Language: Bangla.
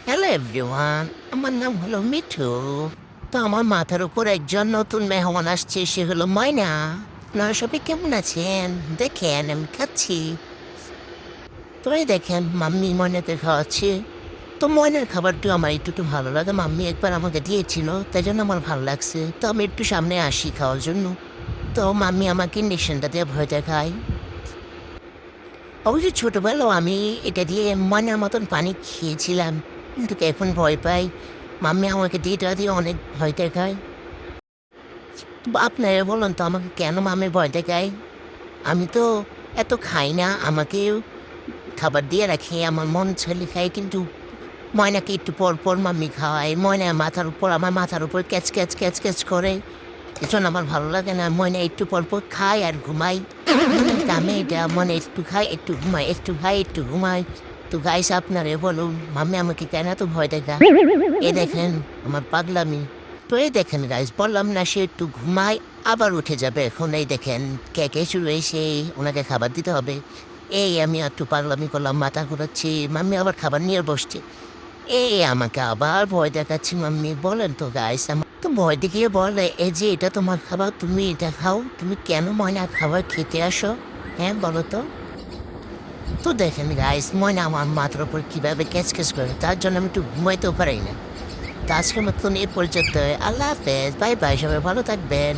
হ্যালো এভরিওয়ান, আমার নাম হলো মিঠু। তো আমার মাথার উপর একজন নতুন মেহমান আসছে, সে হলো ময়না। আপনারা সবাই কেমন আছেন? দেখেন আমি খাচ্ছি। তো এই দেখেন মাম্মি ময়নাকে খাওয়াচ্ছে। তো ময়নার খাবারটি আমার একটু ভালো লাগে, মাম্মি একবার আমাকে দিয়েছিল, তাই জন্য আমার ভালো লাগছে। তো আমি একটু সামনে আসি খাওয়ার জন্য। তো মাম্মি আমাকে ইঞ্জেকশনটা দিয়ে ভয় দেখায়। অবশ্য ছোটবেলাও আমি এটা দিয়ে ময়নার মতন পানি খেয়েছিলাম, কিন্তু এখন ভয় পাই। মাম্মি আমাকে এটা দিয়ে অনেক ভয় দেখায়। আপনারা বলুন তো আমাকে কেন মাম্মি ভয় দেখায়? আমি তো এত খাই না, আমাকে খাবার দিয়ে রাখে, আমার মন ছেলে খায়, কিন্তু ময়নাকে একটু পর পর মাম্মি খাওয়ায়। ময়না মাথার উপর, আমার মাথার উপর ক্যাচ ক্যাচ ক্যাচ ক্যাচ করে। এজন্য আমার ভালো লাগে না। ময়না একটু পর পর খায় আর ঘুমাই। আমি এটা মনে একটু খাই একটু ঘুমাই, একটু খাই একটু ঘুমাই। তো গাইস আপনারে বলুন মাম্মি আমাকে কেন এত ভয় দেখা? এ দেখেন আমার পাগলামি। তো এই দেখেন গাইস, বললাম না সে একটু ঘুমায় আবার উঠে যাবে। এখন এই দেখেন কে কে শুরু হয়েছে, ওনাকে খাবার দিতে হবে। এই আমি একটু পাগলামি করলাম, মাথা ঘুরাচ্ছি, মাম্মি আবার খাবার নিয়ে বসছে। এই আমাকে আবার ভয় দেখাচ্ছি মাম্মি। বলেন তো গাইস, আমার তো ভয় দেখিয়ে বলে এই যে এটা তোমার খাবার, তুমি এটা খাও। তুমি কেন ময়নার খাবার খেতে আসো? হ্যাঁ বলো তো। তো দেখেন গাইস, ময়না আমার মাথার উপর কিভাবে ক্যাচ ক্যাচ করে, তার জন্য আমি একটু ঘুমাইতেও পারি না। তো আজকের মতন এ পর্যন্ত, আল্লাহ হাফেজ, বাই বাই, সবাই ভালো থাকবেন।